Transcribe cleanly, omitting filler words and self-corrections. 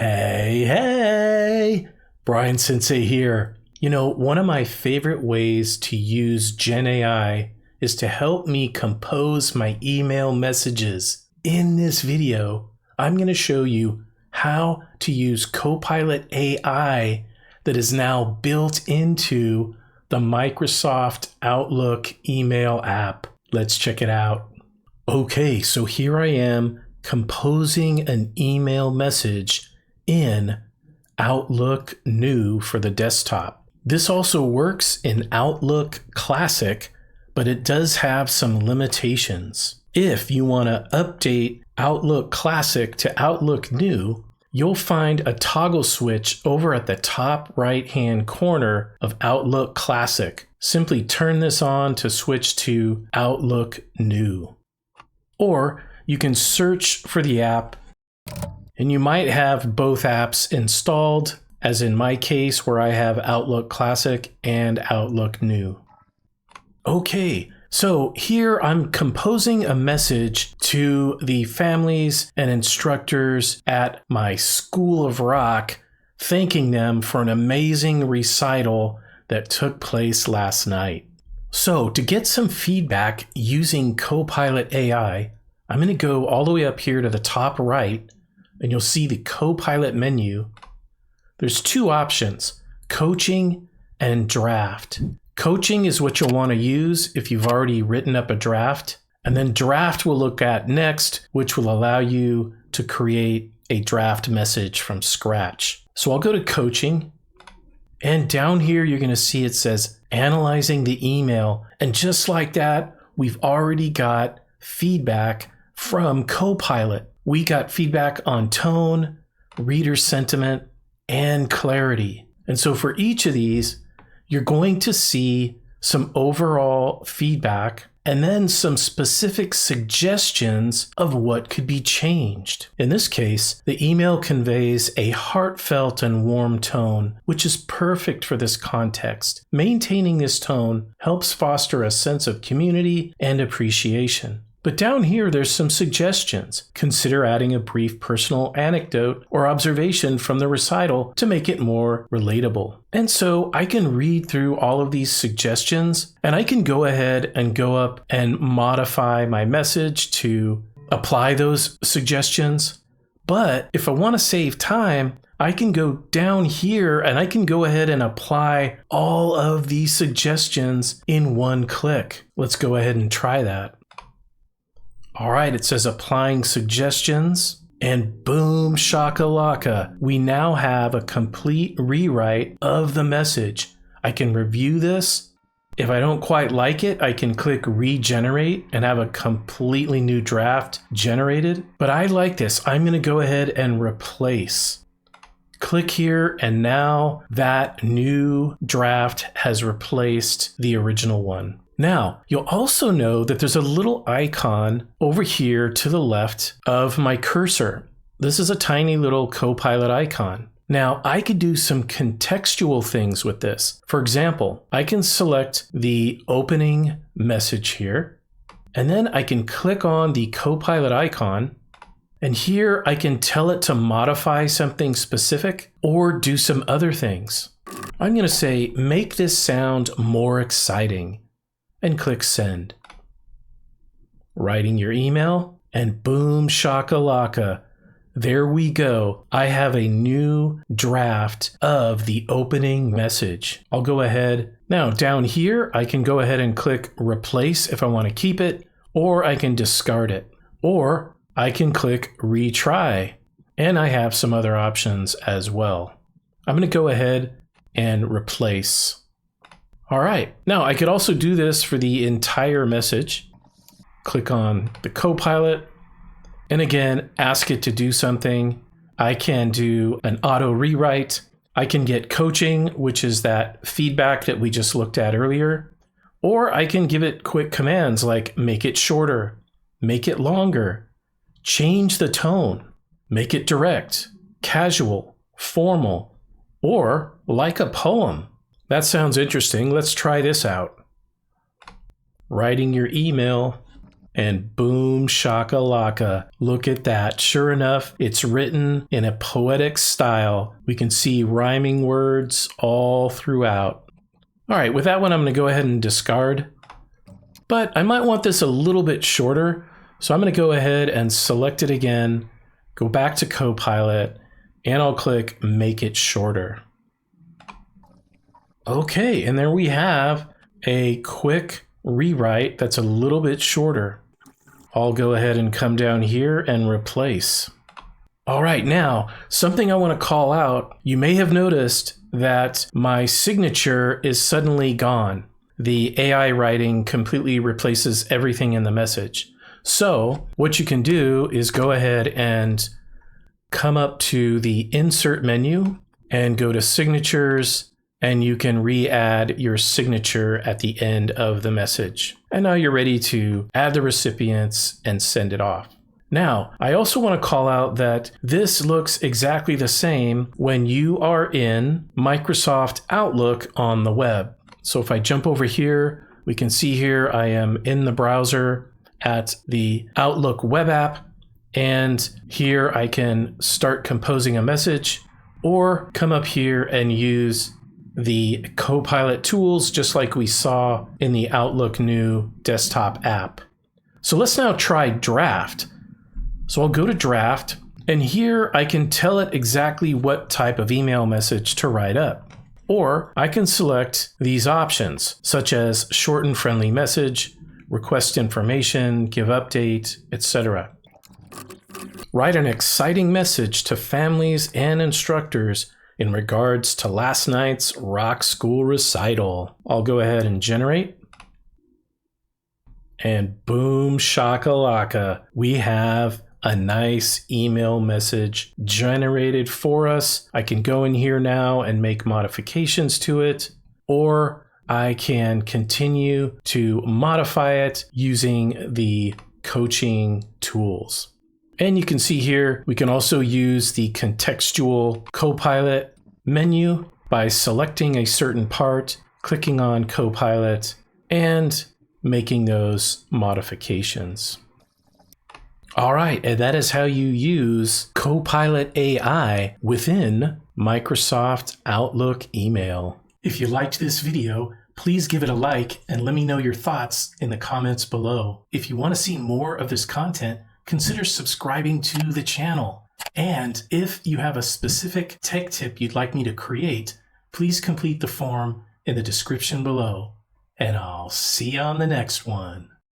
Hey, Brian Sensei here. One of my favorite ways to use Gen AI is to help me compose my email messages. In this video, I'm going to show you how to use Copilot AI that is now built into the Microsoft Outlook email app. Let's check it out. Okay, so here I am composing an email message in Outlook New for the desktop. This also works in Outlook Classic, but it does have some limitations. If you want to update Outlook Classic to Outlook New, you'll find a toggle switch over at the top right-hand corner of Outlook Classic. Simply turn this on to switch to Outlook New. Or you can search for the app, and you might have both apps installed, as in my case where I have Outlook Classic and Outlook New. Okay, so here I'm composing a message to the families and instructors at my School of Rock, thanking them for an amazing recital that took place last night. So to get some feedback using Copilot AI, I'm going to go all the way up here to the top right, and you'll see the Copilot menu. There's two options, coaching and draft. Coaching is what you'll want to use if you've already written up a draft, and then draft we'll look at next, which will allow you to create a draft message from scratch. So I'll go to coaching, and down here you're going to see it says analyzing the email, and just like that, we've already got feedback from Copilot. We got feedback on tone, reader sentiment, and clarity. And so for each of these, you're going to see some overall feedback and then some specific suggestions of what could be changed. In this case, the email conveys a heartfelt and warm tone, which is perfect for this context. Maintaining this tone helps foster a sense of community and appreciation. But down here, there's some suggestions. Consider adding a brief personal anecdote or observation from the recital to make it more relatable. And so I can read through all of these suggestions, and I can go ahead and go up and modify my message to apply those suggestions. But if I want to save time, I can go down here and I can go ahead and apply all of these suggestions in one click. Let's go ahead and try that. All right, it says applying suggestions, and boom shakalaka, we now have a complete rewrite of the message. I can review this. If I don't quite like it, I can click regenerate and have a completely new draft generated. But I like this. I'm going to go ahead and replace. Click here, and now that new draft has replaced the original one. Now, you'll also know that there's a little icon over here to the left of my cursor. This is a tiny little Copilot icon. Now, I could do some contextual things with this. For example, I can select the opening message here, and then I can click on the Copilot icon, and here I can tell it to modify something specific or do some other things. I'm going to say, make this sound more exciting, and click send. Writing your email, and boom shakalaka, there we go. I have a new draft of the opening message. I'll go ahead. Now down here, I can go ahead and click replace if I want to keep it, or I can discard it, or I can click retry, and I have some other options as well. I'm going to go ahead and replace. All right, now I could also do this for the entire message. Click on the Copilot, and again, ask it to do something. I can do an auto rewrite. I can get coaching, which is that feedback that we just looked at earlier. Or I can give it quick commands like make it shorter, make it longer, change the tone, make it direct, casual, formal, or like a poem. That sounds interesting. Let's try this out. Writing your email, And boom shakalaka. Look at that. Sure enough, it's written in a poetic style. We can see rhyming words all throughout. All right, with that one, I'm going to go ahead and discard. But I might want this a little bit shorter. So I'm going to go ahead and select it again, go back to Copilot, and I'll click Make It Shorter. Okay, and there we have a quick rewrite that's a little bit shorter. I'll go ahead and come down here and replace. All right, now, something I want to call out. You may have noticed that my signature is suddenly gone. The AI writing completely replaces everything in the message. So what you can do is go ahead and come up to the Insert menu and go to Signatures, and you can re-add your signature at the end of the message. And now you're ready to add the recipients and send it off. Now, I also want to call out that this looks exactly the same when you are in Microsoft Outlook on the web. So if I jump over here, we can see here I am in the browser at the Outlook web app, and here I can start composing a message or come up here and use the Copilot tools just like we saw in the Outlook new desktop app. So let's now try draft. So I'll go to draft, and here I can tell it exactly what type of email message to write up. Or I can select these options such as short and friendly message, request information, give update, etc. Write an exciting message to families and instructors in regards to last night's rock school recital. I'll go ahead and generate. And boom shakalaka, we have a nice email message generated for us. I can go in here now and make modifications to it, or I can continue to modify it using the coaching tools. And you can see here, we can also use the contextual Copilot menu by selecting a certain part, clicking on Copilot, and making those modifications. All right, and that is how you use Copilot AI within Microsoft Outlook email. If you liked this video, please give it a like and let me know your thoughts in the comments below. If you want to see more of this content, consider subscribing to the channel. And if you have a specific tech tip you'd like me to create, please complete the form in the description below. And I'll see you on the next one.